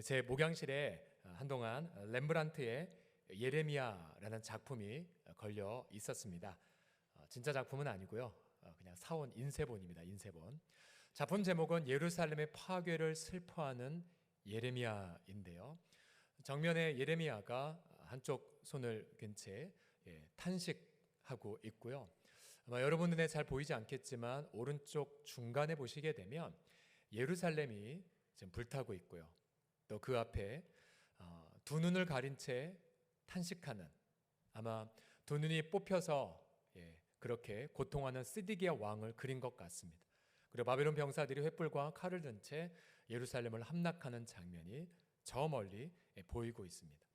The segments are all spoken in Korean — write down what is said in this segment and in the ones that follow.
제 목양실에 한동안 렘브란트의 예레미야라는 작품이 걸려 있었습니다. 진짜 작품은 아니고요. 그냥 사온 인쇄본입니다. 인쇄본. 작품 제목은 예루살렘의 파괴를 슬퍼하는 예레미야인데요. 정면에 예레미야가 한쪽 손을 근 채 탄식하고 있고요. 아마 여러분 눈에 잘 보이지 않겠지만 오른쪽 중간에 보시게 되면 예루살렘이 지금 불타고 있고요. 또 그 앞에 두 눈을 가린 채 탄식하는, 아마 두 눈이 뽑혀서 그렇게 고통하는 시디기야 왕을 그린 것 같습니다. 그리고 바벨론 병사들이 횃불과 칼을 든 채 예루살렘을 함락하는 장면이 저 멀리 보이고 있습니다.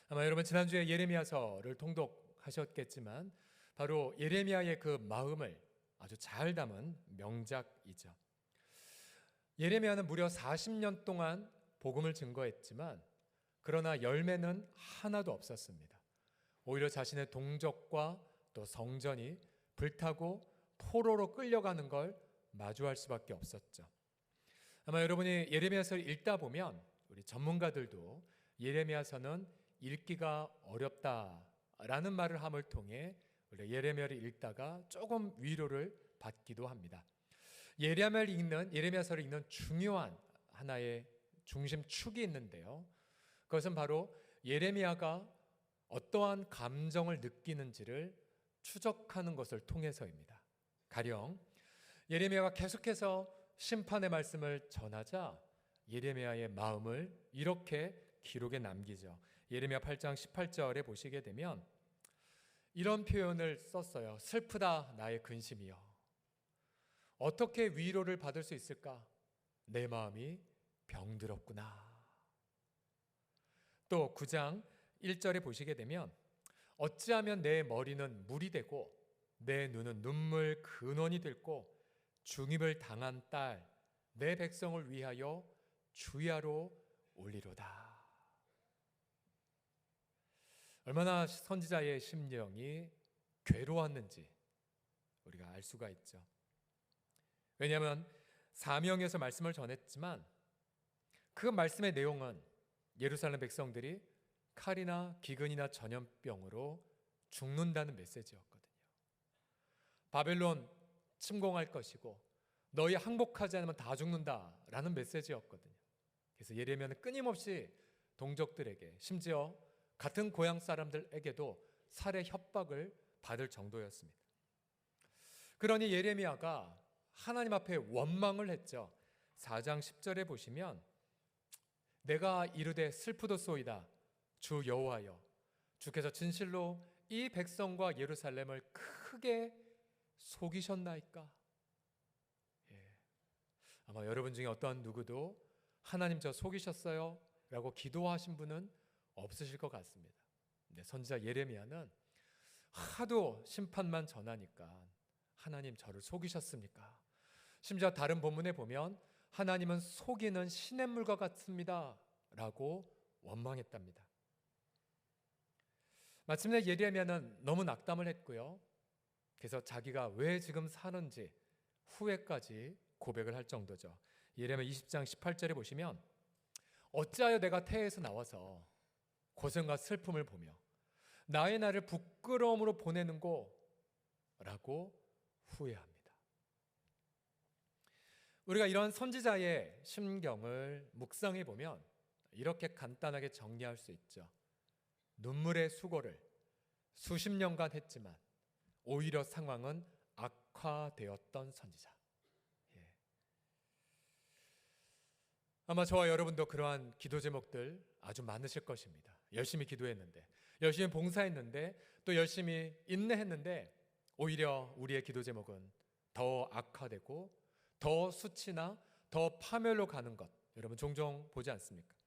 아마 여러분 지난주에 예레미야서를 통독하셨겠지만 바로 예레미야의 그 마음을 아주 잘 담은 명작이죠. 예레미야는 무려 40년 동안 복음을 증거했지만 그러나 열매는 하나도 없었습니다. 오히려 자신의 동족과 또 성전이 불타고 포로로 끌려가는 걸 마주할 수밖에 없었죠. 아마 여러분이 예레미야서를 읽다 보면 우리 전문가들도 예레미야서는 읽기가 어렵다라는 말을 함을 통해 우리 예레미야를 읽다가 조금 위로를 받기도 합니다. 예레미야서를 읽는 중요한 하나의 중심축이 있는데요. 그것은 바로 예레미야가 어떠한 감정을 느끼는지를 추적하는 것을 통해서입니다. 가령 예레미야가 계속해서 심판의 말씀을 전하자 예레미야의 마음을 이렇게 기록에 남기죠. 예레미야 8장 18절에 보시게 되면 이런 표현을 썼어요. 슬프다 나의 근심이여. 어떻게 위로를 받을 수 있을까? 내 마음이 병들었구나. 또 9장 1절에 보시게 되면 어찌하면 내 머리는 물이 되고 내 눈은 눈물 근원이 들고 중입을 당한 딸 내 백성을 위하여 주야로 올리로다. 얼마나 선지자의 심령이 괴로웠는지 우리가 알 수가 있죠. 왜냐하면 사명에서 말씀을 전했지만 그 말씀의 내용은 예루살렘 백성들이 칼이나 기근이나 전염병으로 죽는다는 메시지였거든요. 바벨론 침공할 것이고 너희 항복하지 않으면 다 죽는다라는 메시지였거든요. 그래서 예레미야는 끊임없이 동족들에게, 심지어 같은 고향 사람들에게도 살해 협박을 받을 정도였습니다. 그러니 예레미야가 하나님 앞에 원망을 했죠. 4장 10절에 보시면 내가 이르되 슬프도소이다 주 여호와여 주께서 진실로 이 백성과 예루살렘을 크게 속이셨나이까. 아마 여러분 중에 어떤 누구도 하나님 저 속이셨어요? 라고 기도하신 분은 없으실 것 같습니다. 근데 선지자 예레미야는 하도 심판만 전하니까 하나님 저를 속이셨습니까? 심지어 다른 본문에 보면 하나님은 속이는 시냇물과 같습니다 라고 원망했답니다. 마침내 예레미야는 너무 낙담을 했고요. 그래서 자기가 왜 지금 사는지 후회까지 고백을 할 정도죠. 예레미야 20장 18절에 보시면 어찌하여 내가 태에서 나와서 고생과 슬픔을 보며 나의 날을 부끄러움으로 보내는고 라고 후회합니다. 우리가 이런 선지자의 심경을 묵상해 보면 이렇게 간단하게 정리할 수 있죠. 눈물의 수고를 수십 년간 했지만 오히려 상황은 악화되었던 선지자. 아마 저와 여러분도 그러한 기도 제목들 아주 많으실 것입니다. 열심히 기도했는데, 열심히 봉사했는데, 또 열심히 인내했는데 오히려 우리의 기도 제목은 더 악화되고 더 수치나 더 파멸로 가는 것, 여러분 종종 보지 않습니까?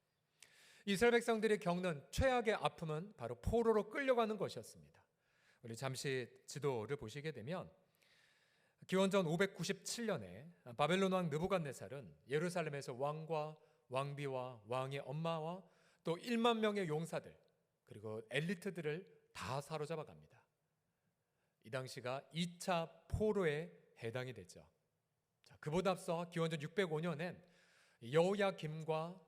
이스라엘 백성들이 겪는 최악의 아픔은 바로 포로로 끌려가는 것이었습니다. 우리 잠시 지도를 보시게 되면 기원전 597년에 바벨론 왕 느부갓네살은 예루살렘에서 왕과 왕비와 왕의 엄마와 또 1만 명의 용사들 그리고 엘리트들을 다 사로잡아 갑니다. 이 당시가 2차 포로에 해당이 되죠. 그보다 앞서 기원전 605년엔 여호야김과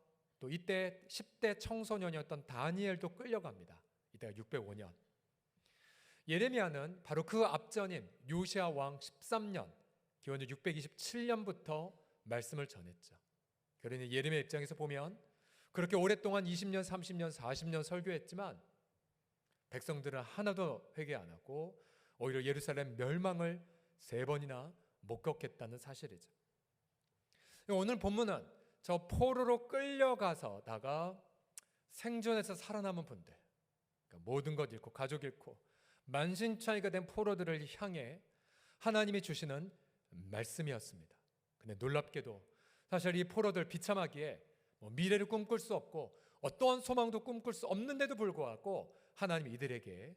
또 이때 10대 청소년이었던 다니엘도 끌려갑니다. 이때가 605년. 예레미야는 바로 그 앞전인 요시야 왕 13년, 기원전 627년부터 말씀을 전했죠. 그러니 예레미야 입장에서 보면 그렇게 오랫동안 20년, 30년, 40년 설교했지만 백성들은 하나도 회개 안 하고 오히려 예루살렘 멸망을 3번이나 목격했다는 사실이죠. 오늘 본문은 저 포로로 끌려가서다가 생존해서 살아남은 분들, 그러니까 모든 것 잃고 가족 잃고 만신창이가 된 포로들을 향해 하나님이 주시는 말씀이었습니다. 근데 놀랍게도 사실 이 포로들 비참하기에 미래를 꿈꿀 수 없고 어떠한 소망도 꿈꿀 수 없는데도 불구하고 하나님이 이들에게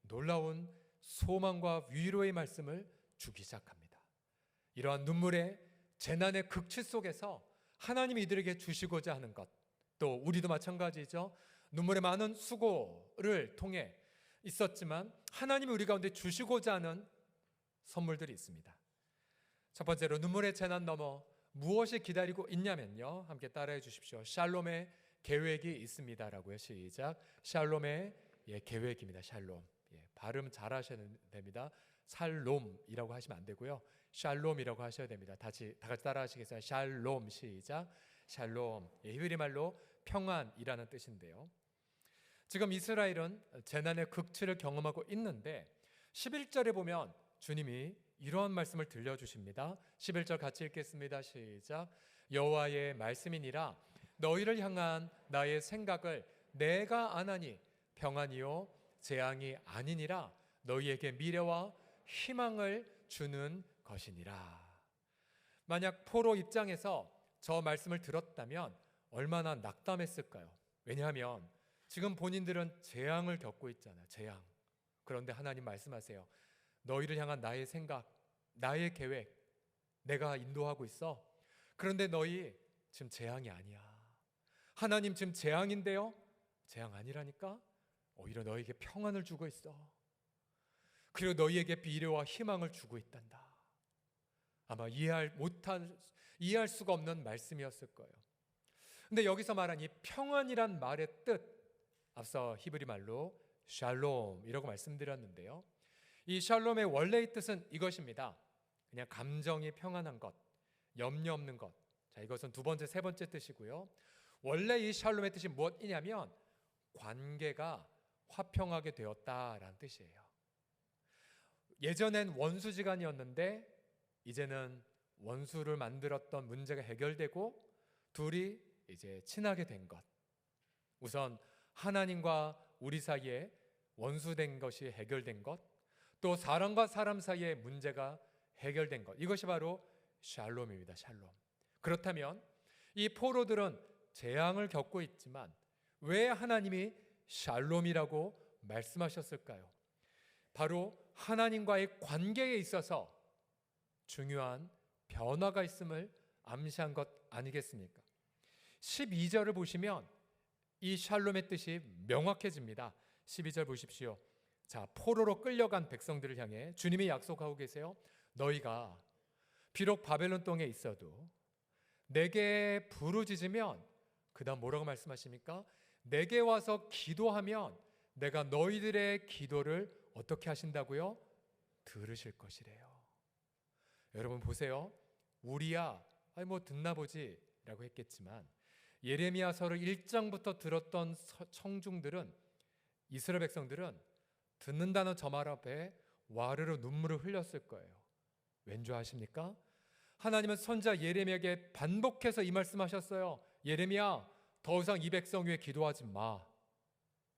놀라운 소망과 위로의 말씀을 주기 시작합니다. 이러한 눈물의 재난의 극치 속에서 하나님이 이들에게 주시고자 하는 것, 또 우리도 마찬가지죠. 눈물의 많은 수고를 통해 있었지만 하나님이 우리 가운데 주시고자 하는 선물들이 있습니다. 첫 번째로 눈물의 재난 넘어 무엇이 기다리고 있냐면요, 함께 따라해 주십시오. 샬롬의 계획이 있습니다라고요. 시작. 샬롬의 계획입니다. 샬롬. 발음 잘 하셔야 됩니다. 살롬이라고 하시면 안 되고요. 샬롬이라고 하셔야 됩니다. 다 같이 따라 하시겠어요? 샬롬. 시작. 샬롬. 히브리 말로 평안이라는 뜻인데요. 지금 이스라엘은 재난의 극치를 경험하고 있는데 11절에 보면 주님이 이러한 말씀을 들려주십니다. 11절 같이 읽겠습니다. 시작. 여호와의 말씀이니라 너희를 향한 나의 생각을 내가 아나니 평안이요 재앙이 아니니라 너희에게 미래와 희망을 주는 것이니라. 만약 포로 입장에서 저 말씀을 들었다면 얼마나 낙담했을까요? 왜냐하면 지금 본인들은 재앙을 겪고 있잖아요. 재앙. 그런데 하나님 말씀하세요. 너희를 향한 나의 생각, 나의 계획, 내가 인도하고 있어. 그런데 너희 지금 재앙이 아니야. 하나님 지금 재앙인데요? 재앙 아니라니까? 오히려 너희에게 평안을 주고 있어. 그리고 너희에게 미래와 희망을 주고 있단다. 아마 이해할 수가 없는 말씀이었을 거예요. 근데 여기서 말한 이 평안이란 말의 뜻, 앞서 히브리 말로 샬롬이라고 말씀드렸는데요. 이 샬롬의 원래의 뜻은 이것입니다. 그냥 감정이 평안한 것, 염려 없는 것. 자, 이것은 두 번째, 세 번째 뜻이고요. 원래 이 샬롬의 뜻이 무엇이냐면 관계가 화평하게 되었다라는 뜻이에요. 예전엔 원수지간이었는데 이제는 원수를 만들었던 문제가 해결되고 둘이 이제 친하게 된 것. 우선 하나님과 우리 사이에 원수된 것이 해결된 것, 또 사람과 사람 사이의 문제가 해결된 것. 이것이 바로 샬롬입니다. 샬롬. 그렇다면 이 포로들은 재앙을 겪고 있지만 왜 하나님이 샬롬이라고 말씀하셨을까요? 바로 하나님과의 관계에 있어서 중요한 변화가 있음을 암시한 것 아니겠습니까? 12절을 보시면 이 샬롬의 뜻이 명확해집니다. 12절 보십시오. 자, 포로로 끌려간 백성들을 향해 주님이 약속하고 계세요. 너희가 비록 바벨론 땅에 있어도 내게 부르짖으면, 그 다음 뭐라고 말씀하십니까? 내게 와서 기도하면 내가 너희들의 기도를 어떻게 하신다고요? 들으실 것이래요. 여러분 보세요. 우리야 뭐 듣나 보지 라고 했겠지만 예레미야서를 1장부터 들었던 청중들은, 이스라엘 백성들은 듣는 단어 저 말 앞에 와르르 눈물을 흘렸을 거예요. 왠지 아십니까? 하나님은 선지자 예레미야에게 반복해서 이 말씀하셨어요. 예레미야, 더 이상 이 백성 위해 기도하지 마.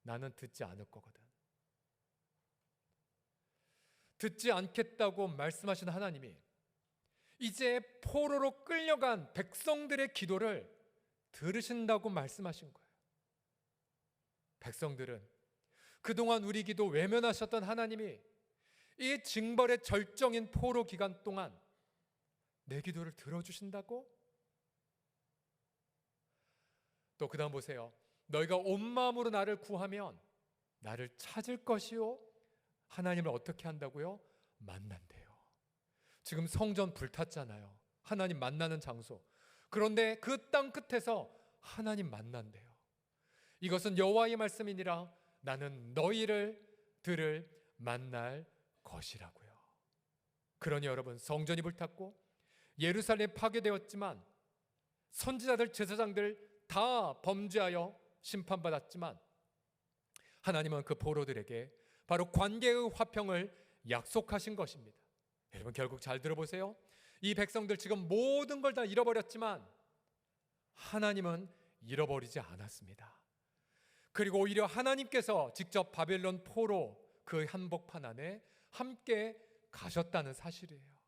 나는 듣지 않을 거거든. 듣지 않겠다고 말씀하신 하나님이 이제 포로로 끌려간 백성들의 기도를 들으신다고 말씀하신 거예요. 백성들은 그동안 우리 기도 외면하셨던 하나님이 이 징벌의 절정인 포로 기간 동안 내 기도를 들어주신다고? 또 그 다음 보세요. 너희가 온 마음으로 나를 구하면 나를 찾을 것이요. 하나님을 어떻게 한다고요? 만난대요. 지금 성전 불탔잖아요. 하나님 만나는 장소. 그런데 그 땅 끝에서 하나님 만난대요. 이것은 여호와의 말씀이니라 나는 너희를 들을 만날 것이라고요. 그러니 여러분, 성전이 불탔고 예루살렘 파괴되었지만 선지자들, 제사장들 다 범죄하여 심판받았지만 하나님은 그 포로들에게 바로 관계의 화평을 약속하신 것입니다. 여러분, 결국 잘 들어보세요. 이 백성들 지금 모든 걸 다 잃어버렸지만 하나님은 잃어버리지 않았습니다. 그리고 오히려 하나님께서 직접 바벨론 포로 그 한복판 안에 함께 가셨다는 사실이에요.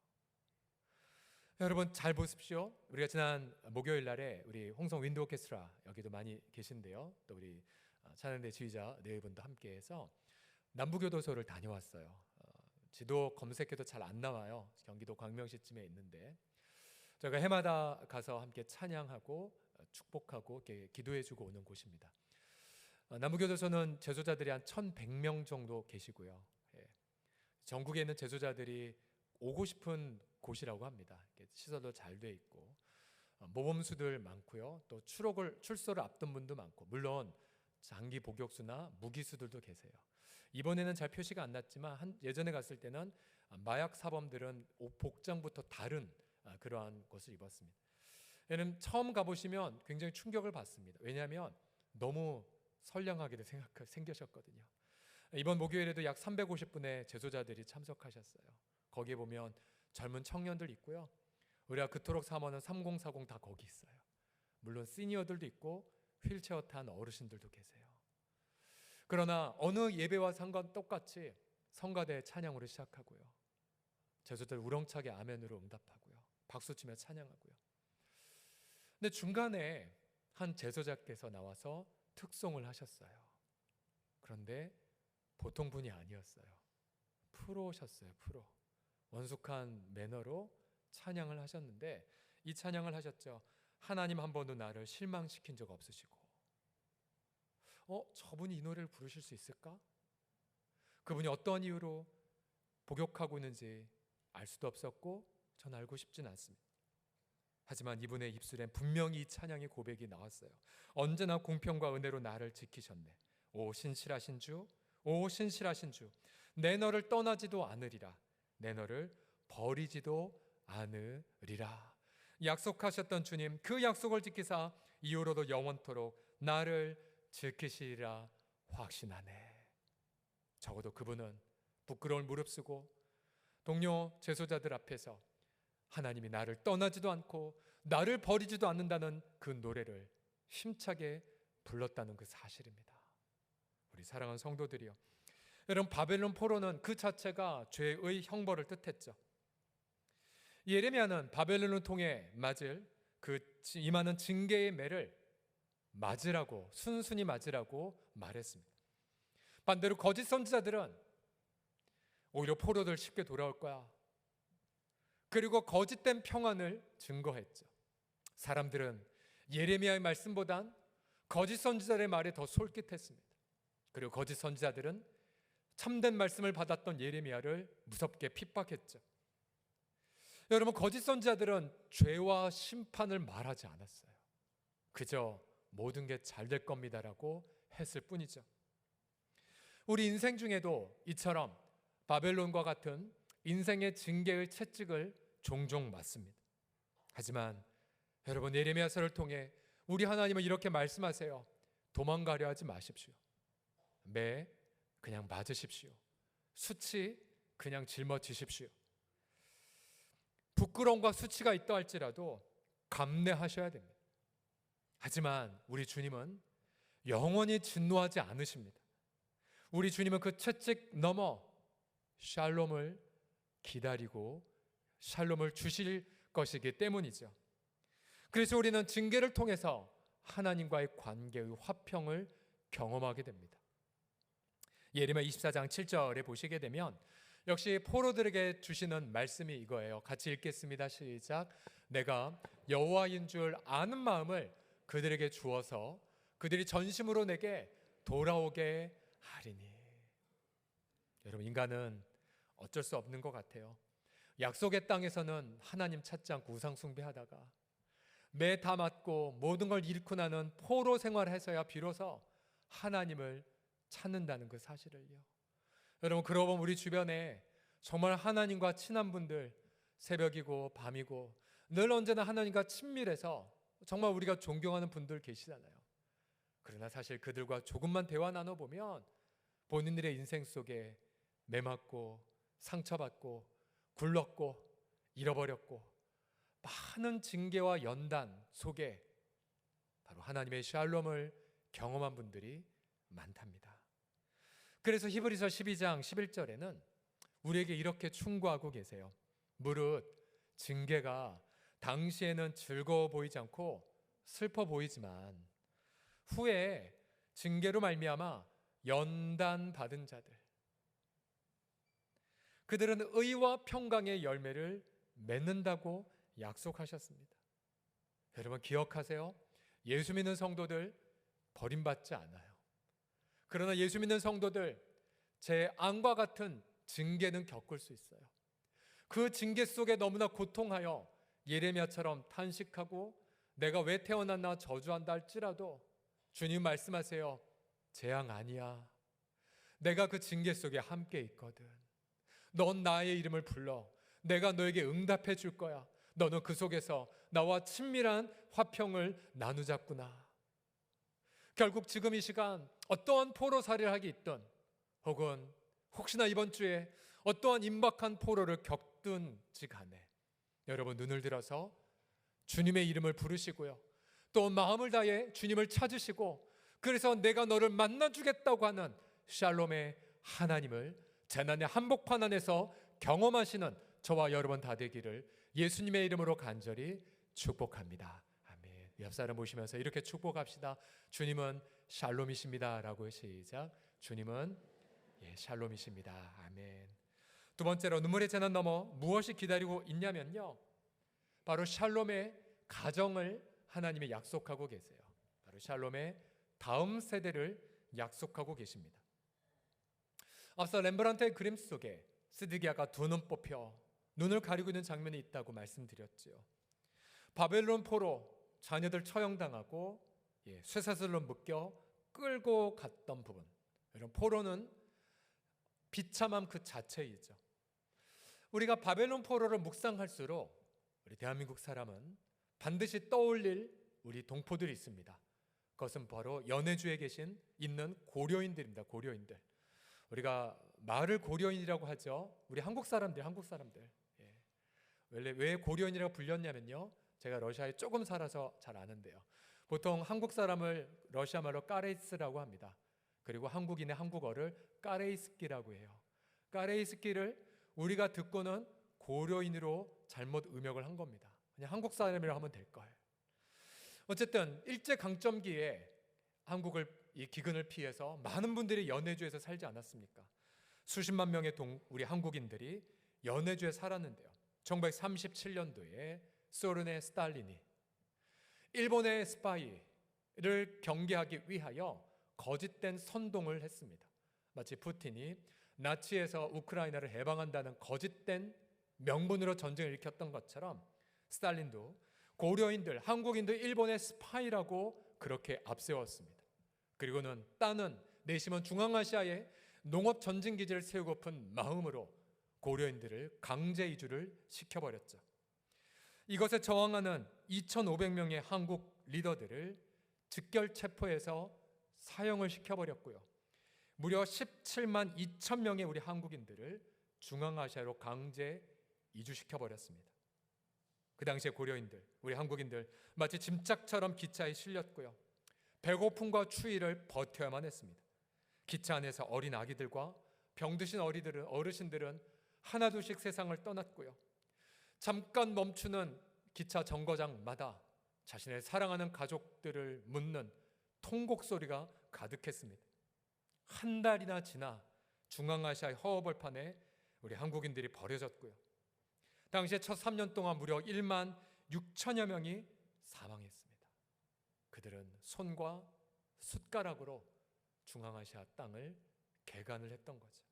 여러분, 잘 보십시오. 우리가 지난 목요일 날에 우리 홍성 윈드 오케스트라 여기도 많이 계신데요. 또 우리 찬양대 지휘자 네 분도 함께해서 남부교도소를 다녀왔어요. 지도 검색해도 잘 안 나와요. 경기도 광명시쯤에 있는데 저희가 해마다 가서 함께 찬양하고 축복하고 이렇게 기도해주고 오는 곳입니다. 남부교도소는 제소자들이 한 1,100명 정도 계시고요. 전국에 있는 제소자들이 오고 싶은 곳이라고 합니다. 시설도 잘 돼 있고 모범수들 많고요. 또 출소를 앞둔 분도 많고, 물론 장기 복역수나 무기수들도 계세요. 이번에는 잘 표시가 안 났지만 예전에 갔을 때는 마약 사범들은 복장부터 다른 그러한 것을 입었습니다. 얘는 처음 가보시면 굉장히 충격을 받습니다. 왜냐하면 너무 선량하게 생겨셨거든요. 이번 목요일에도 약 350분의 제소자들이 참석하셨어요. 거기에 보면 젊은 청년들 있고요. 우리가 그토록 사모하는 3040 다 거기 있어요. 물론 시니어들도 있고 휠체어 탄 어르신들도 계세요. 그러나 어느 예배와 똑같이 성가대 찬양으로 시작하고요. 제소자들 우렁차게 아멘으로 응답하고요. 박수치며 찬양하고요. 근데 중간에 한 제소자께서 나와서 특송을 하셨어요. 그런데 보통 분이 아니었어요. 프로셨어요. 프로. 원숙한 매너로 찬양을 하셨는데 이 찬양을 하셨죠. 하나님 한 번도 나를 실망시킨 적 없으시고, 저분이 이 노래를 부르실 수 있을까? 그분이 어떤 이유로 복역하고 있는지 알 수도 없었고 전 알고 싶진 않습니다. 하지만 이분의 입술엔 분명히 이 찬양의 고백이 나왔어요. 언제나 공평과 은혜로 나를 지키셨네. 오 신실하신 주, 오 신실하신 주, 내 너를 떠나지도 않으리라. 내 너를 버리지도 않으리라. 약속하셨던 주님, 그 약속을 지키사 이후로도 영원토록 나를 지키시리라 확신하네. 적어도 그분은 부끄러움을 무릅쓰고 동료 제소자들 앞에서 하나님이 나를 떠나지도 않고 나를 버리지도 않는다는 그 노래를 힘차게 불렀다는 그 사실입니다. 우리 사랑하는 성도들이요, 여러분, 바벨론 포로는 그 자체가 죄의 형벌을 뜻했죠. 예레미야는 바벨론을 통해 맞을 그 임하는 징계의 매를 맞으라고, 순순히 맞으라고 말했습니다. 반대로 거짓 선지자들은 오히려 포로들 쉽게 돌아올 거야, 그리고 거짓된 평안을 증거했죠. 사람들은 예레미야의 말씀보단 거짓 선지자들의 말에 더 솔깃했습니다. 그리고 거짓 선지자들은 참된 말씀을 받았던 예레미야를 무섭게 핍박했죠. 여러분, 거짓 선지자들은 죄와 심판을 말하지 않았어요. 그저 모든 게 잘 될 겁니다라고 했을 뿐이죠. 우리 인생 중에도 이처럼 바벨론과 같은 인생의 징계의 채찍을 종종 맞습니다. 하지만 여러분, 예레미야서를 통해 우리 하나님은 이렇게 말씀하세요. 도망가려 하지 마십시오. 매 그냥 맞으십시오. 수치 그냥 짊어지십시오. 부끄러움과 수치가 있다 할지라도 감내하셔야 됩니다. 하지만 우리 주님은 영원히 진노하지 않으십니다. 우리 주님은 그 채찍 넘어 샬롬을 기다리고 샬롬을 주실 것이기 때문이죠. 그래서 우리는 징계를 통해서 하나님과의 관계의 화평을 경험하게 됩니다. 예레미야 24장 7절에 보시게 되면 역시 포로들에게 주시는 말씀이 이거예요. 같이 읽겠습니다. 시작. 내가 여호와인 줄 아는 마음을 그들에게 주어서 그들이 전심으로 내게 돌아오게 하리니. 여러분, 인간은 어쩔 수 없는 것 같아요. 약속의 땅에서는 하나님 찾지 않고 우상 숭배하다가 매 다 맞고 모든 걸 잃고 나는 포로 생활해서야 비로소 하나님을 찾는다는 그 사실을요. 여러분, 그러고 보면 우리 주변에 정말 하나님과 친한 분들, 새벽이고 밤이고 늘 언제나 하나님과 친밀해서 정말 우리가 존경하는 분들 계시잖아요. 그러나 사실 그들과 조금만 대화 나눠보면 본인들의 인생 속에 매맞고 상처받고 굴렀고 잃어버렸고 많은 징계와 연단 속에 바로 하나님의 샬롬을 경험한 분들이 많답니다. 그래서 히브리서 12장 11절에는 우리에게 이렇게 충고하고 계세요. 무릇 징계가 당시에는 즐거워 보이지 않고 슬퍼 보이지만 후에 징계로 말미암아 연단 받은 자들, 그들은 의와 평강의 열매를 맺는다고 약속하셨습니다. 여러분 기억하세요. 예수 믿는 성도들 버림받지 않아요. 그러나 예수 믿는 성도들 제 안과 같은 징계는 겪을 수 있어요. 그 징계 속에 너무나 고통하여 예레미야처럼 탄식하고 내가 왜 태어났나 저주한다 할지라도 주님 말씀하세요. 재앙 아니야. 내가 그 징계 속에 함께 있거든. 넌 나의 이름을 불러. 내가 너에게 응답해 줄 거야. 너는 그 속에서 나와 친밀한 화평을 나누자꾸나. 결국 지금 이 시간 어떠한 포로살이를 하기 있든 혹은 혹시나 이번 주에 어떠한 임박한 포로를 겪든지 간에 여러분 눈을 들어서 주님의 이름을 부르시고요. 또 마음을 다해 주님을 찾으시고 그래서 내가 너를 만나주겠다고 하는 샬롬의 하나님을 재난의 한복판 안에서 경험하시는 저와 여러분 다 되기를 예수님의 이름으로 간절히 축복합니다. 아멘. 옆 사람 보시면서 이렇게 축복합시다. 주님은 샬롬이십니다 라고 시작. 주님은 샬롬이십니다. 아멘. 두 번째로 눈물의 재난 넘어 무엇이 기다리고 있냐면요, 바로 샬롬의 가정을 하나님이 약속하고 계세요. 바로 샬롬의 다음 세대를 약속하고 계십니다. 앞서 렘브란트의 그림 속에 스드기야가 두 눈 뽑혀 눈을 가리고 있는 장면이 있다고 말씀드렸죠. 바벨론 포로 자녀들 처형당하고 쇠사슬로 묶여 끌고 갔던 부분, 이런 포로는 비참함 그 자체이죠. 우리가 바벨론 포로를 묵상할수록 우리 대한민국 사람은 반드시 떠올릴 우리 동포들이 있습니다. 그것은 바로 연해주에 있는 고려인들입니다. 고려인들. 우리가 말을 고려인이라고 하죠. 우리 한국 사람들. 왜 고려인이라고 불렸냐면요, 제가 러시아에 조금 살아서 잘 아는데요. 보통 한국 사람을 러시아 말로 까레이스라고 합니다. 그리고 한국인의 한국어를 까레이스키라고 해요. 까레이스키를 우리가 듣고는 고려인으로 잘못 음역을 한 겁니다. 그냥 한국 사람이라고 하면 될 거예요. 어쨌든 일제강점기에 한국을 이 기근을 피해서 많은 분들이 연해주에서 살지 않았습니까? 수십만 명의 우리 한국인들이 연해주에 살았는데요. 1937년도에 소련의 스탈린이 일본의 스파이를 경계하기 위하여 거짓된 선동을 했습니다. 마치 푸틴이 나치에서 우크라이나를 해방한다는 거짓된 명분으로 전쟁을 일으켰던 것처럼 스탈린도 고려인들, 한국인들 일본의 스파이라고 그렇게 앞세웠습니다. 그리고는 따는 내심은 중앙아시아에 농업 전진기지를 세우고픈 마음으로 고려인들을 강제 이주를 시켜버렸죠. 이것에 저항하는 2,500명의 한국 리더들을 즉결 체포해서 사형을 시켜버렸고요. 무려 17만 2천 명의 우리 한국인들을 중앙아시아로 강제 이주시켜버렸습니다. 그 당시에 고려인들, 우리 한국인들 마치 짐짝처럼 기차에 실렸고요. 배고픔과 추위를 버텨야만 했습니다. 기차 안에서 어린 아기들과 병드신 어르신들은 하나둘씩 세상을 떠났고요. 잠깐 멈추는 기차 정거장마다 자신의 사랑하는 가족들을 묻는 통곡 소리가 가득했습니다. 한 달이나 지나 중앙아시아의 허허벌판에 우리 한국인들이 버려졌고요. 당시에 첫 3년 동안 무려 1만 6천여 명이 사망했습니다. 그들은 손과 숟가락으로 중앙아시아 땅을 개간을 했던 거죠.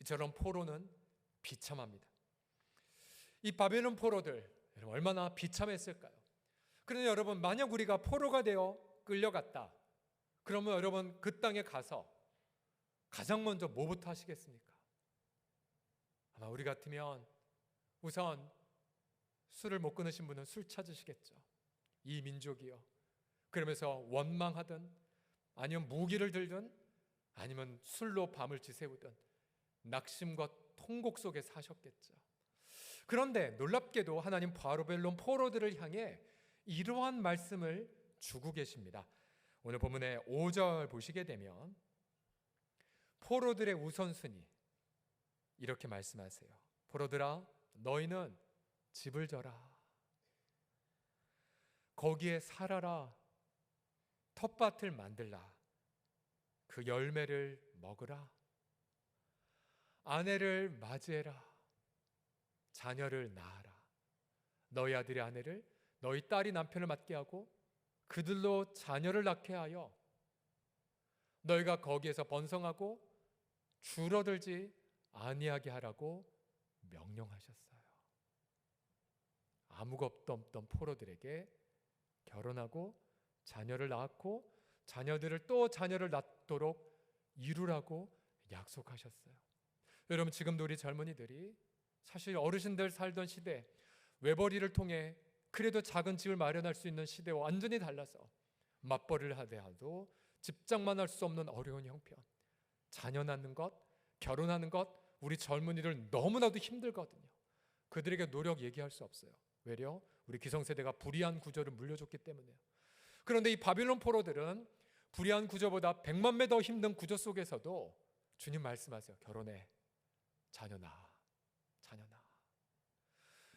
이처럼 포로는 비참합니다. 이 바벨론 포로들 얼마나 비참했을까요? 그런데 여러분, 만약 우리가 포로가 되어 끌려갔다, 그러면 여러분 그 땅에 가서 가장 먼저 뭐부터 하시겠습니까? 아마 우리 같으면 우선 술을 못 끊으신 분은 술 찾으시겠죠. 이 민족이요, 그러면서 원망하든 아니면 무기를 들든 아니면 술로 밤을 지새우든 낙심과 통곡 속에 사셨겠죠. 그런데 놀랍게도 하나님 바벨론 포로들을 향해 이러한 말씀을 주고 계십니다. 오늘 본문의 5절 보시게 되면 포로들의 우선순위 이렇게 말씀하세요. 포로들아, 너희는 집을 져라, 거기에 살아라, 텃밭을 만들라, 그 열매를 먹으라, 아내를 맞이해라, 자녀를 낳아라. 너희 아들이 아내를, 너희 딸이 남편을 맞게 하고 그들로 자녀를 낳게 하여 너희가 거기에서 번성하고 줄어들지 아니하게 하라고 명령하셨어요. 아무것도 없던 포로들에게 결혼하고 자녀를 낳았고 자녀들을 또 자녀를 낳도록 이루라고 약속하셨어요. 여러분, 지금도 우리 젊은이들이 사실 어르신들 살던 시대, 외벌이를 통해 그래도 작은 집을 마련할 수 있는 시대와 완전히 달라서 맞벌이를 하더라도 집장만 할 수 없는 어려운 형편, 자녀 낳는 것, 결혼하는 것, 우리 젊은이들 너무나도 힘들거든요. 그들에게 노력 얘기할 수 없어요. 왜냐? 우리 기성세대가 불의한 구조를 물려줬기 때문에요. 그런데 이 바빌론 포로들은 불의한 구조보다 100만 배 더 힘든 구조 속에서도 주님 말씀하세요. 결혼해, 자녀 낳아, 자녀 낳아.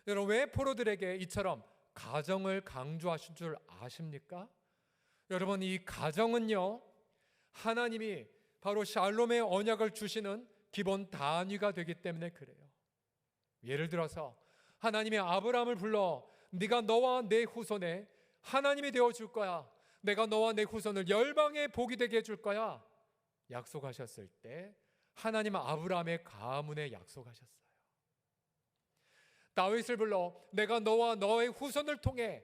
여러분, 왜 포로들에게 이처럼 가정을 강조하신 줄 아십니까? 여러분, 이 가정은요, 하나님이 바로 샬롬의 언약을 주시는 기본 단위가 되기 때문에 그래요. 예를 들어서 하나님이 아브라함을 불러 네가 너와 내 후손에 하나님이 되어줄 거야, 내가 너와 내 후손을 열방의 복이 되게 해줄 거야 약속하셨을 때 하나님은 아브라함의 가문에 약속하셨어요. 다윗을 불러 내가 너와 너의 후손을 통해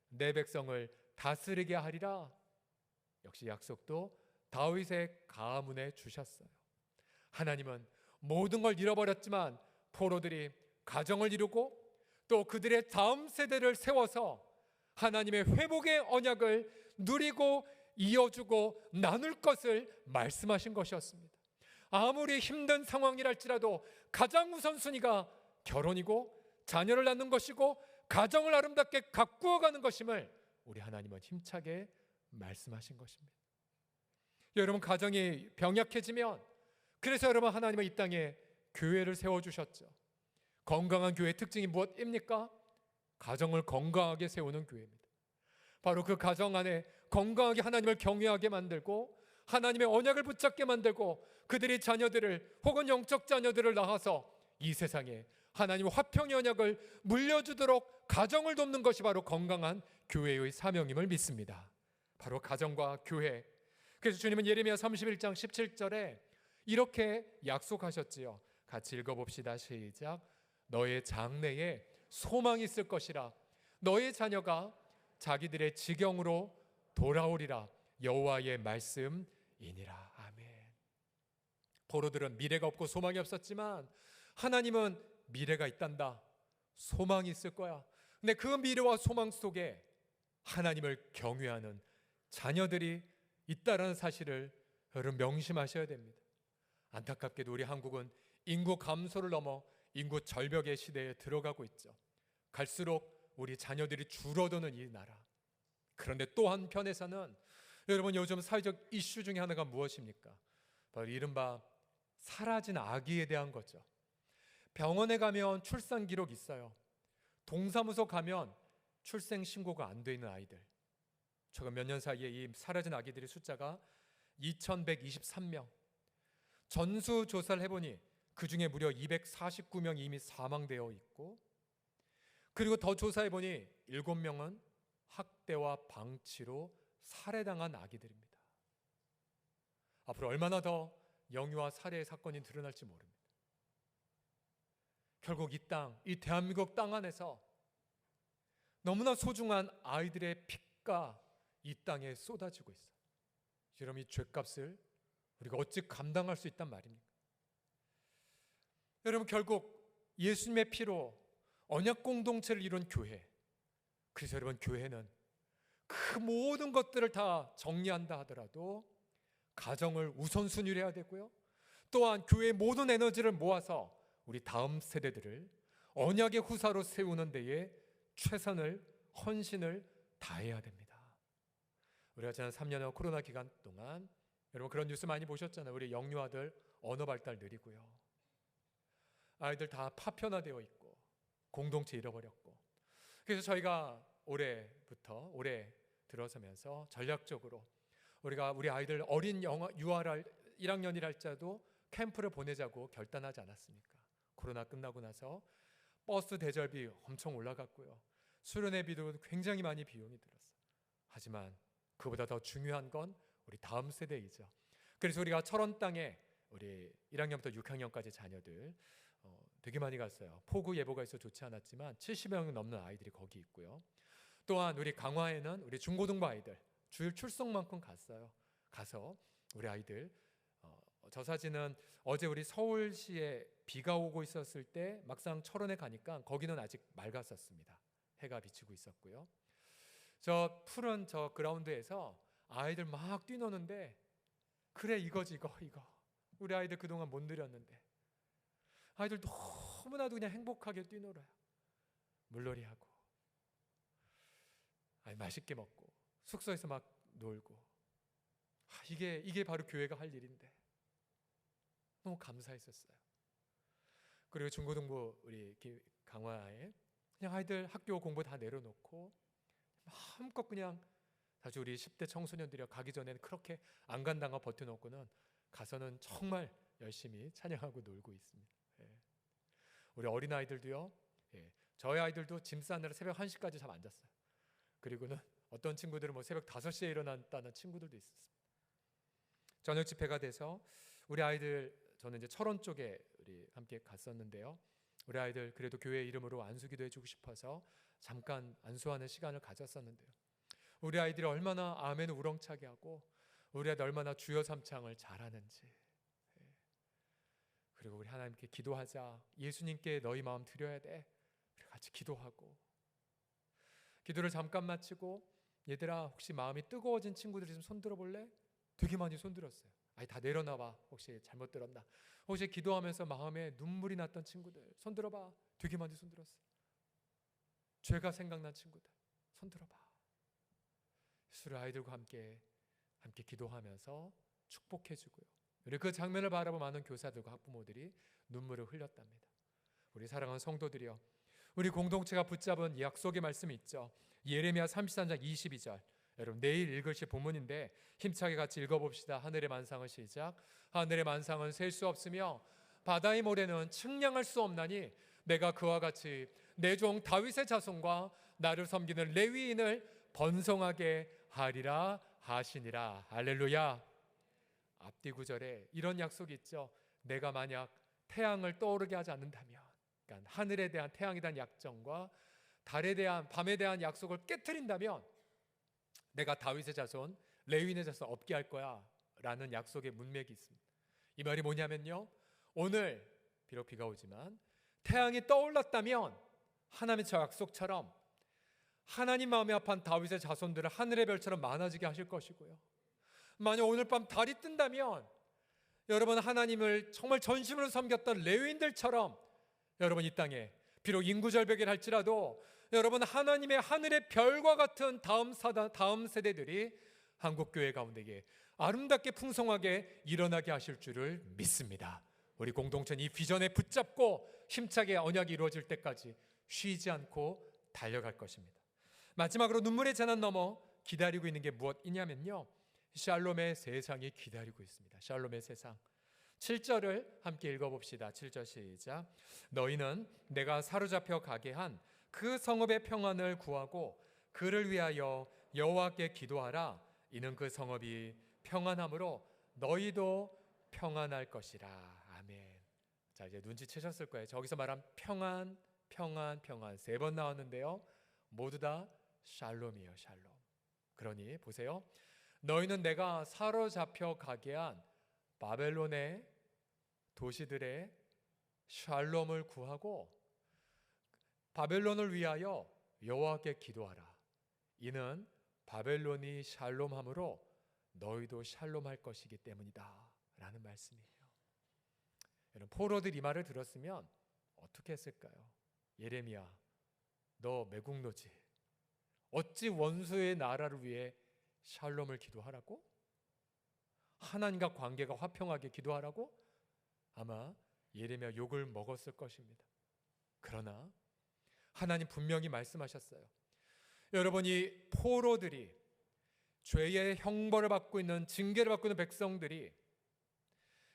내 백성을 다스리게 하리라, 역시 약속도 다윗의 가문에 주셨어요. 하나님은 모든 걸 잃어버렸지만 포로들이 가정을 이루고 또 그들의 다음 세대를 세워서 하나님의 회복의 언약을 누리고 이어주고 나눌 것을 말씀하신 것이었습니다. 아무리 힘든 상황이랄지라도 가장 우선순위가 결혼이고 자녀를 낳는 것이고 가정을 아름답게 가꾸어가는 것임을 우리 하나님은 힘차게 말씀하신 것입니다. 여러분, 가정이 병약해지면, 그래서 여러분 하나님은 이 땅에 교회를 세워주셨죠. 건강한 교회의 특징이 무엇입니까? 가정을 건강하게 세우는 교회입니다. 바로 그 가정 안에 건강하게 하나님을 경외하게 만들고 하나님의 언약을 붙잡게 만들고 그들이 자녀들을 혹은 영적 자녀들을 낳아서 이 세상에 하나님의 화평의 언약을 물려주도록 가정을 돕는 것이 바로 건강한 교회의 사명임을 믿습니다. 바로 가정과 교회. 그래서 주님은 예레미야 31장 17절에 이렇게 약속하셨지요. 같이 읽어봅시다. 시작. 너의 장래에 소망이 있을 것이라, 너의 자녀가 자기들의 지경으로 돌아오리라, 여호와의 말씀이니라. 아멘. 포로들은 미래가 없고 소망이 없었지만 하나님은 미래가 있단다, 소망이 있을 거야. 근데 그 미래와 소망 속에 하나님을 경외하는 자녀들이 있다라는 사실을 여러분 명심하셔야 됩니다. 안타깝게도 우리 한국은 인구 감소를 넘어 인구 절벽의 시대에 들어가고 있죠. 갈수록 우리 자녀들이 줄어드는 이 나라. 그런데 또 한편에서는 여러분, 요즘 사회적 이슈 중에 하나가 무엇입니까? 바로 이른바 사라진 아기에 대한 거죠. 병원에 가면 출산 기록 있어요. 동사무소 가면 출생 신고가 안 돼 있는 아이들. 최근 몇 년 사이에 이 사라진 아기들의 숫자가 2123명. 전수조사를 해보니 그 중에 무려 249명이 이미 사망되어 있고, 그리고 더 조사해보니 7명은 학대와 방치로 살해당한 아기들입니다. 앞으로 얼마나 더 영유아 살해 사건이 드러날지 모릅니다. 결국 이 땅, 이 대한민국 땅 안에서 너무나 소중한 아이들의 피가 이 땅에 쏟아지고 있어요. 여러분, 이 죄값을 우리가 어찌 감당할 수 있단 말입니까? 여러분, 결국 예수님의 피로 언약 공동체를 이룬 교회, 그래서 여러분, 교회는 그 모든 것들을 다 정리한다 하더라도 가정을 우선순위로 해야 되고요, 또한 교회의 모든 에너지를 모아서 우리 다음 세대들을 언약의 후사로 세우는 데에 최선을, 헌신을 다해야 됩니다. 우리가 지난 3년의 코로나 기간 동안 여러분 그런 뉴스 많이 보셨잖아요. 우리 영유아들 언어 발달 느리고요, 아이들 다 파편화되어 있고 공동체 잃어버렸고, 그래서 저희가 올해 들어서면서 전략적으로 우리가 우리 아이들 어린 유아랄 1학년이랄 자도 캠프를 보내자고 결단하지 않았습니까? 코로나 끝나고 나서 버스 대절비 엄청 올라갔고요, 수련회비도 굉장히 많이 비용이 들었어요. 하지만 그보다 더 중요한 건 우리 다음 세대이죠. 그래서 우리가 철원 땅에 우리 1학년부터 6학년까지 자녀들 되게 많이 갔어요. 폭우 예보가 있어 좋지 않았지만 70명 넘는 아이들이 거기 있고요. 또한 우리 강화에는 우리 중고등부 아이들 주일 출석만큼 갔어요. 가서 우리 아이들 저 사진은 어제 우리 서울시에 비가 오고 있었을 때 막상 철원에 가니까 거기는 아직 맑았었습니다. 해가 비치고 있었고요. 저 푸른 저 그라운드에서 아이들 막 뛰노는데, 그래 이거지 이거 우리 아이들 그동안 못 누렸는데 아이들 너무나도 그냥 행복하게 뛰놀아요. 물놀이하고 맛있게 먹고 숙소에서 막 놀고, 이게 바로 교회가 할 일인데 너무 감사했었어요. 그리고 중고등부 우리 강화에 그냥 아이들 학교 공부 다 내려놓고 마음껏 그냥 사실 우리 10대 청소년들이 가기 전에는 그렇게 안 간다고 버텨놓고는 가서는 정말 열심히 찬양하고 놀고 있습니다. 우리 어린아이들도요, 저희 아이들도 짐 싸느라 새벽 1시까지 잠 안 잤어요. 그리고는 어떤 친구들은 뭐 새벽 5시에 일어났다는 친구들도 있었습니다. 저녁 집회가 돼서 우리 아이들, 저는 이제 철원 쪽에 우리 함께 갔었는데요, 우리 아이들 그래도 교회 이름으로 안수기도 해주고 싶어서 잠깐 안수하는 시간을 가졌었는데요, 우리 아이들이 얼마나 아멘을 우렁차게 하고 우리 아이들 얼마나 주여 삼창을 잘하는지, 그리고 우리 하나님께 기도하자, 예수님께 너희 마음 드려야 돼, 우리 같이 기도하고, 기도를 잠깐 마치고 얘들아 혹시 마음이 뜨거워진 친구들이 좀 손 들어볼래? 되게 많이 손 들었어요. 다 내려놔봐, 혹시 잘못 들었나, 혹시 기도하면서 마음에 눈물이 났던 친구들 손 들어봐. 되게 많이 손 들었어요. 죄가 생각난 친구들 손 들어봐. 예수를 아이들과 함께 기도하면서 축복해주고요, 우리 그 장면을 바라보 많은 교사들과 학부모들이 눈물을 흘렸답니다. 우리 사랑하는 성도들이여, 우리 공동체가 붙잡은 약속의 말씀이 있죠. 예레미야 33장 22절, 여러분 내일 읽으실 본문인데 힘차게 같이 읽어봅시다. 하늘의 만상은 시작. 하늘의 만상은 셀 수 없으며 바다의 모래는 측량할 수 없나니 내가 그와 같이 내 종 다윗의 자손과 나를 섬기는 레위인을 번성하게 하리라 하시니라. 할렐루야. 앞뒤 구절에 이런 약속이 있죠. 내가 만약 태양을 떠오르게 하지 않는다면, 그러니까 하늘에 대한 태양에 대한 약정과 달에 대한 밤에 대한 약속을 깨트린다면 내가 다윗의 자손 레위인의 자손 없게 할 거야 라는 약속의 문맥이 있습니다. 이 말이 뭐냐면요, 오늘 비록 비가 오지만 태양이 떠올랐다면 하나님의 저 약속처럼 하나님 마음에 합한 다윗의 자손들을 하늘의 별처럼 많아지게 하실 것이고요, 만약 오늘 밤 달이 뜬다면 여러분 하나님을 정말 전심으로 섬겼던 레위인들처럼 여러분 이 땅에 비록 인구절벽이라 할지라도 여러분 하나님의 하늘의 별과 같은 다음 세대들이 한국교회 가운데에 아름답게 풍성하게 일어나게 하실 줄을 믿습니다. 우리 공동체는 이 비전에 붙잡고 힘차게 언약이 이루어질 때까지 쉬지 않고 달려갈 것입니다. 마지막으로 눈물의 재난 넘어 기다리고 있는 게 무엇이냐면요, 샬롬의 세상이 기다리고 있습니다. 샬롬의 세상. 7절을 함께 읽어봅시다. 7절 시작. 너희는 내가 사로잡혀 가게 한 그 성읍의 평안을 구하고 그를 위하여 여호와께 기도하라. 이는 그 성읍이 평안함으로 너희도 평안할 것이라. 아멘. 자, 이제 눈치채셨을 거예요. 저기서 말한 평안 3번 나왔는데요, 모두 다 샬롬이에요. 샬롬. 그러니 보세요. 너희는 내가 사로잡혀 가게 한 바벨론의 도시들의 샬롬을 구하고 바벨론을 위하여 여호와께 기도하라. 이는 바벨론이 샬롬함으로 너희도 샬롬할 것이기 때문이다 라는 말씀이에요. 여러분, 포로들 이 말을 들었으면 어떻게 했을까요? 예레미야, 너 매국노지, 어찌 원수의 나라를 위해 샬롬을 기도하라고? 하나님과 관계가 화평하게 기도하라고? 아마 예레미야 욕을 먹었을 것입니다. 그러나 하나님 분명히 말씀하셨어요. 여러분이 포로들이 죄의 형벌을 받고 있는, 징계를 받고 있는 백성들이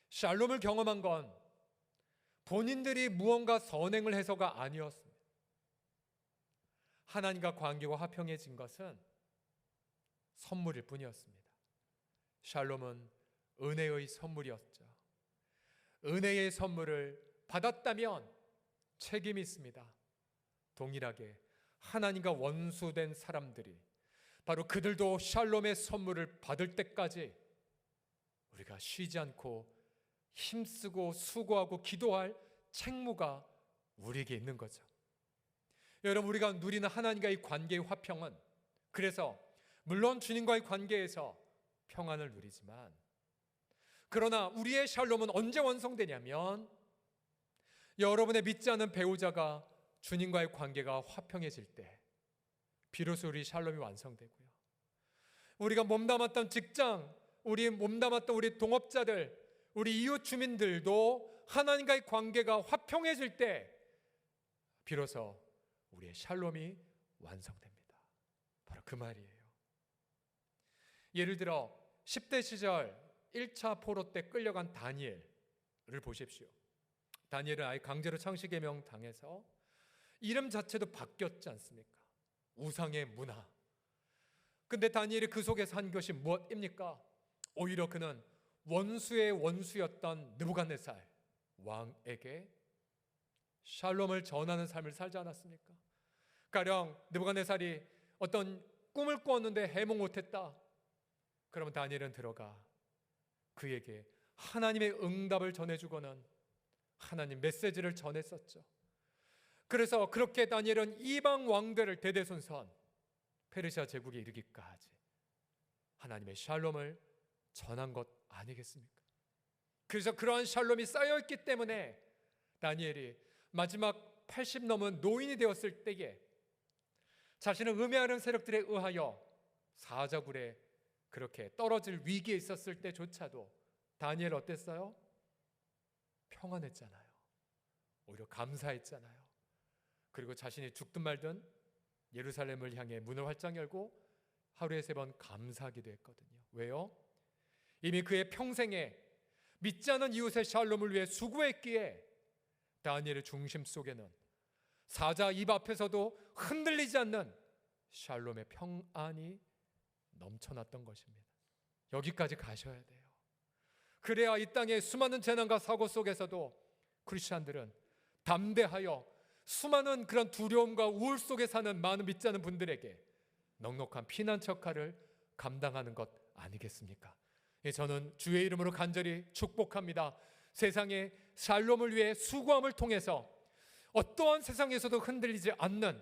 샬롬을 경험한 건 본인들이 무언가 선행을 해서가 아니었습니다. 하나님과 관계가 화평해진 것은 선물일 뿐이었습니다. 샬롬은 은혜의 선물이었죠. 은혜의 선물을 받았다면 책임이 있습니다. 동일하게 하나님과 원수된 사람들이 바로 그들도 샬롬의 선물을 받을 때까지 우리가 쉬지 않고 힘쓰고 수고하고 기도할 책무가 우리에게 있는 거죠. 여러분, 우리가 누리는 하나님과의 관계의 화평은, 그래서 물론 주님과의 관계에서 평안을 누리지만, 그러나 우리의 샬롬은 언제 완성되냐면 여러분의 믿지 않는 배우자가 주님과의 관계가 화평해질 때 비로소 우리 샬롬이 완성되고요. 우리가 몸담았던 직장, 우리 몸담았던 우리 동업자들, 우리 이웃 주민들도 하나님과의 관계가 화평해질 때 비로소 우리의 샬롬이 완성됩니다. 바로 그 말이에요. 예를 들어 10대 시절 1차 포로 때 끌려간 다니엘을 보십시오. 다니엘은 아예 강제로 창시개명 당해서 이름 자체도 바뀌었지 않습니까? 우상의 문화. 근데 다니엘이 그 속에서 한 것이 무엇입니까? 오히려 그는 원수의 원수였던 느부갓네살 왕에게 샬롬을 전하는 삶을 살지 않았습니까? 가령 느부갓네살이 어떤 꿈을 꾸었는데 해몽 못했다. 그러면 다니엘은 들어가 그에게 하나님의 응답을 전해주고는 하나님 메시지를 전했었죠. 그래서 그렇게 다니엘은 이방 왕들을 대대손손 페르시아 제국에 이르기까지 하나님의 샬롬을 전한 것 아니겠습니까? 그래서 그러한 샬롬이 쌓여있기 때문에 다니엘이 마지막 80 넘은 노인이 되었을 때에 자신을 음해하는 세력들에 의하여 사자굴에 그렇게 떨어질 위기에 있었을 때조차도 다니엘 어땠어요? 평안했잖아요. 오히려 감사했잖아요. 그리고 자신이 죽든 말든 예루살렘을 향해 문을 활짝 열고 하루에 3번 감사하기도 했거든요. 왜요? 이미 그의 평생에 믿지 않은 이웃의 샬롬을 위해 수고했기에 다니엘의 중심 속에는 사자 입 앞에서도 흔들리지 않는 샬롬의 평안이 넘쳐났던 것입니다. 여기까지 가셔야 돼요. 그래야 이 땅의 수많은 재난과 사고 속에서도 크리스찬들은 담대하여 수많은 그런 두려움과 우울 속에 사는 많은 믿지 않는 분들에게 넉넉한 피난처 역할을 감당하는 것 아니겠습니까? 저는 주의 이름으로 간절히 축복합니다. 세상의 샬롬을 위해 수고함을 통해서 어떠한 세상에서도 흔들리지 않는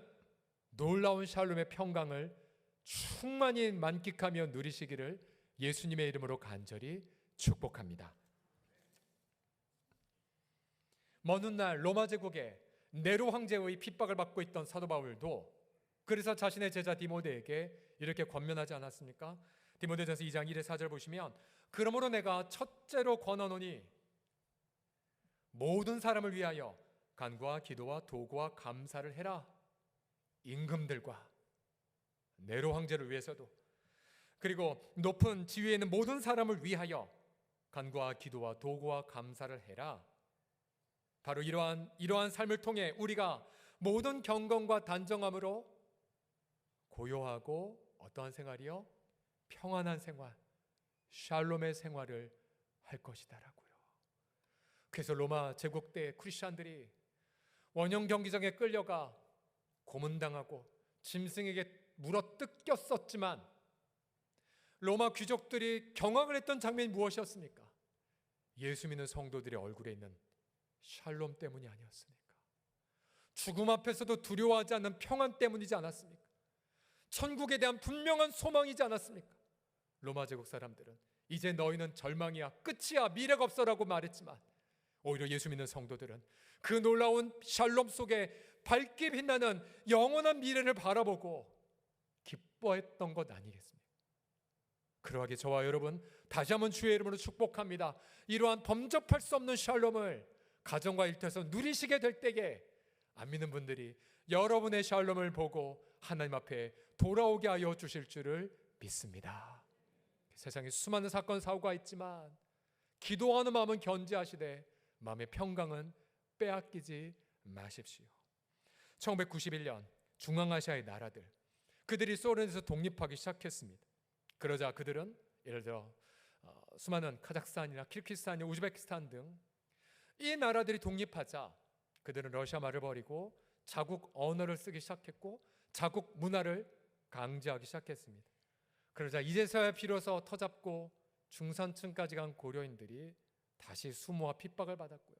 놀라운 샬롬의 평강을 충만히 만끽하며 누리시기를 예수님의 이름으로 간절히 축복합니다. 먼 훗날 로마 제국에 네로 황제의 핍박을 받고 있던 사도 바울도 그래서 자신의 제자 디모데에게 이렇게 권면하지 않았습니까? 디모데전서 2장 1에 4절 보시면 그러므로 내가 첫째로 권하노니 모든 사람을 위하여 간구와 기도와 도구와 감사를 해라. 임금들과 네로 황제를 위해서도 그리고 높은 지위에 있는 모든 사람을 위하여 간구와 기도와 도구와 감사를 해라. 바로 이러한 삶을 통해 우리가 모든 경건과 단정함으로 고요하고 어떠한 생활이요? 평안한 생활, 샬롬의 생활을 할 것이다라고요. 그래서 로마 제국 때 크리스천들이 원형 경기장에 끌려가 고문당하고 짐승에게 물어 뜯겼었지만 로마 귀족들이 경악을 했던 장면이 무엇이었습니까? 예수 믿는 성도들의 얼굴에 있는 샬롬 때문이 아니었습니까? 죽음 앞에서도 두려워하지 않는 평안 때문이지 않았습니까? 천국에 대한 분명한 소망이지 않았습니까? 로마 제국 사람들은 이제 너희는 절망이야, 끝이야, 미래가 없어라고 말했지만 오히려 예수 믿는 성도들은 그 놀라운 샬롬 속에 밝게 빛나는 영원한 미래를 바라보고 기뻐했던 것 아니겠습니까? 그러하게 저와 여러분 다시 한번 주의 이름으로 축복합니다. 이러한 범접할 수 없는 샬롬을 가정과 일터에서 누리시게 될 때에 안 믿는 분들이 여러분의 샬롬을 보고 하나님 앞에 돌아오게 하여 주실 줄을 믿습니다. 세상에 수많은 사건 사고가 있지만 기도하는 마음은 견지하시되 마음의 평강은 빼앗기지 마십시오. 1991년 중앙아시아의 나라들, 그들이 소련에서 독립하기 시작했습니다. 그러자 그들은 예를 들어 수많은 카자흐스탄이나 키르기스탄이나 우즈베키스탄 등 이 나라들이 독립하자 그들은 러시아 말을 버리고 자국 언어를 쓰기 시작했고 자국 문화를 강제하기 시작했습니다. 그러자 이제서야 비로소 터잡고 중산층까지 간 고려인들이 다시 수모와 핍박을 받았고요.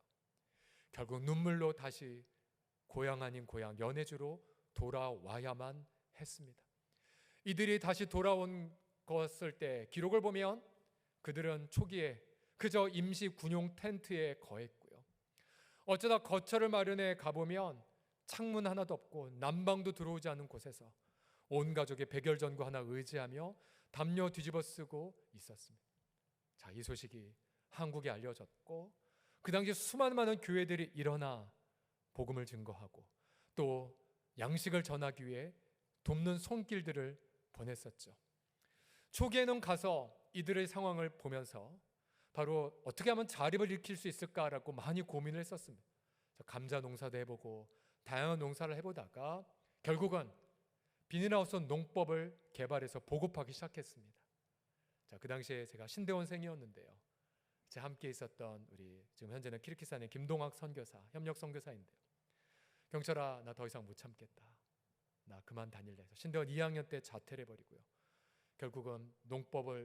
결국 눈물로 다시 고향 아닌 고향 연해주로 돌아와야만 했습니다. 이들이 다시 돌아온 것을 때 기록을 보면 그들은 초기에 그저 임시 군용 텐트에 거했고요. 어쩌다 거처를 마련해 가보면 창문 하나도 없고 난방도 들어오지 않은 곳에서 온 가족의 백열전구 하나 의지하며 담요 뒤집어 쓰고 있었습니다. 자, 이 소식이 한국에 알려졌고 그 당시 수많은 교회들이 일어나 복음을 증거하고 또 양식을 전하기 위해 돕는 손길들을 보냈었죠. 초기에는 가서 이들의 상황을 보면서 바로 어떻게 하면 자립을 일으킬 수 있을까라고 많이 고민을 했었습니다. 감자 농사도 해보고 다양한 농사를 해보다가 결국은 비닐하우스 농법을 개발해서 보급하기 시작했습니다. 자, 그 당시에 제가 신대원생이었는데요. 제 함께 있었던 우리 지금 현재는 키르기스탄의 김동학 선교사, 협력 선교사인데요. 경철아, 나 더 이상 못 참겠다. 나 그만 다닐래 해서 신대원 2학년 때 자퇴를 해버리고요. 결국은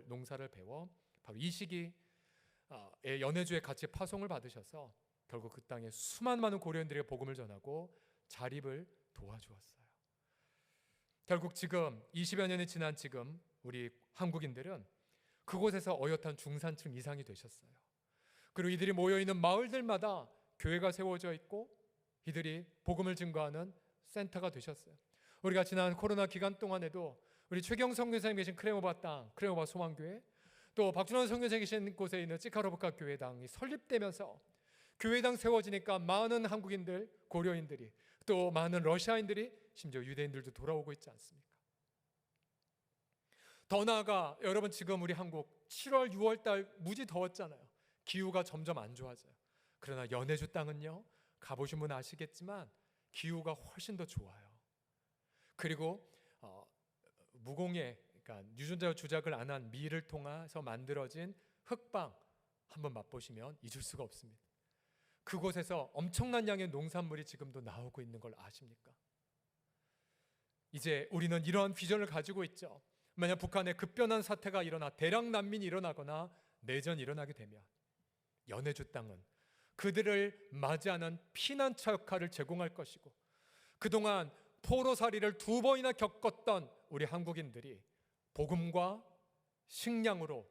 농사를 배워 바로 이 시기에 연해주에 같이 파송을 받으셔서 결국 그 땅에 수많은 고려인들에게 복음을 전하고 자립을 도와주었어요. 결국 지금 20여 년이 지난 지금 우리 한국인들은 그곳에서 어엿한 중산층 이상이 되셨어요. 그리고 이들이 모여있는 마을들마다 교회가 세워져 있고 이들이 복음을 증거하는 센터가 되셨어요. 우리가 지난 코로나 기간 동안에도 우리 최경 선교사님 계신 크레모바 땅, 크레모바 소망교회, 또 박준원 선교사님 계신 곳에 있는 찌카로브카 교회당이 설립되면서 교회당 세워지니까 많은 한국인들, 고려인들이 또 많은 러시아인들이 심지어 유대인들도 돌아오고 있지 않습니까? 더 나아가 여러분 지금 우리 한국 7월, 6월 달 무지 더웠잖아요. 기후가 점점 안 좋아져요. 그러나 연해주 땅은요, 가보신 분 아시겠지만 기후가 훨씬 더 좋아요. 그리고 무공해, 그러니까 유전자 조작을 안 한 밀을 통해서 만들어진 흑빵 한번 맛보시면 잊을 수가 없습니다. 그곳에서 엄청난 양의 농산물이 지금도 나오고 있는 걸 아십니까? 이제 우리는 이러한 비전을 가지고 있죠. 만약 북한에 급변한 사태가 일어나 대량 난민이 일어나거나 내전이 일어나게 되면 연해주 땅은 그들을 맞이하는 피난처 역할을 제공할 것이고, 그동안 포로살이를 2번이나 겪었던 우리 한국인들이 복음과 식량으로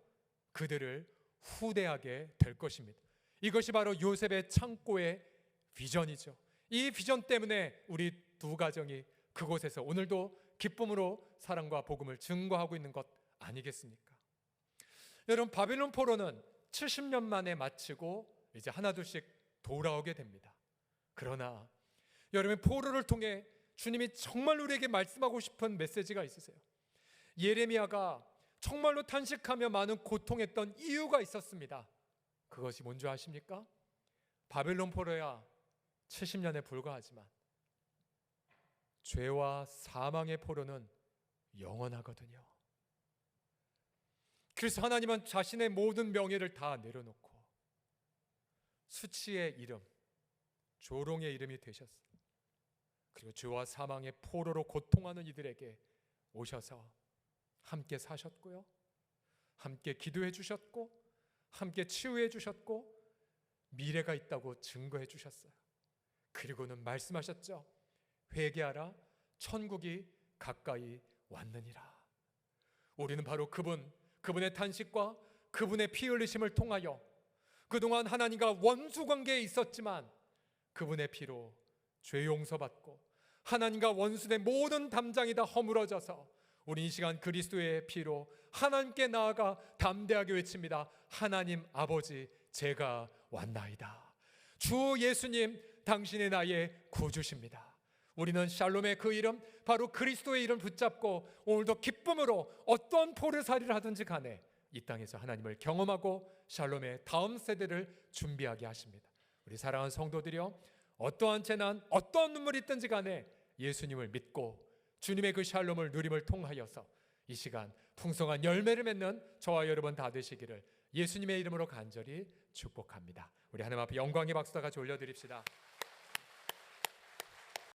그들을 후대하게 될 것입니다. 이것이 바로 요셉의 창고의 비전이죠. 이 비전 때문에 우리 두 가정이 그곳에서 오늘도 기쁨으로 사랑과 복음을 증거하고 있는 것 아니겠습니까? 여러분, 바빌론 포로는 70년 만에 마치고 이제 하나둘씩 돌아오게 됩니다. 그러나 여러분, 포로를 통해 주님이 정말 우리에게 말씀하고 싶은 메시지가 있으세요. 예레미야가 정말로 탄식하며 많은 고통했던 이유가 있었습니다. 그것이 뭔지 아십니까? 바벨론 포로야 70년에 불과하지만 죄와 사망의 포로는 영원하거든요. 그래서 하나님은 자신의 모든 명예를 다 내려놓고 수치의 이름, 조롱의 이름이 되셨어요. 그리고 죄와 사망의 포로로 고통하는 이들에게 오셔서 함께 사셨고요, 함께 기도해 주셨고, 함께 치유해 주셨고, 미래가 있다고 증거해 주셨어요. 그리고는 말씀하셨죠. 회개하라, 천국이 가까이 왔느니라. 우리는 바로 그분의 탄식과 그분의 피 흘리심을 통하여 그동안 하나님과 원수 관계에 있었지만 그분의 피로 죄 용서받고 하나님과 원수된 모든 담장이 다 허물어져서 우리 이 시간 그리스도의 피로 하나님께 나아가 담대하게 외칩니다. 하나님 아버지, 제가 왔나이다. 주 예수님, 당신의 나의 구주십니다. 우리는 샬롬의 그 이름, 바로 그리스도의 이름 붙잡고 오늘도 기쁨으로 어떤 포르살이를 하든지 간에 이 땅에서 하나님을 경험하고 샬롬의 다음 세대를 준비하게 하십니다. 우리 사랑하는 성도들이여, 어떠한 재난, 어떠한 눈물이 있든지 간에 예수님을 믿고 주님의 그 샬롬을 누림을 통하여서 이 시간 풍성한 열매를 맺는 저와 여러분 다 되시기를 예수님의 이름으로 간절히 축복합니다. 우리 하나님 앞에 영광의 박수 다 같이 올려드립시다.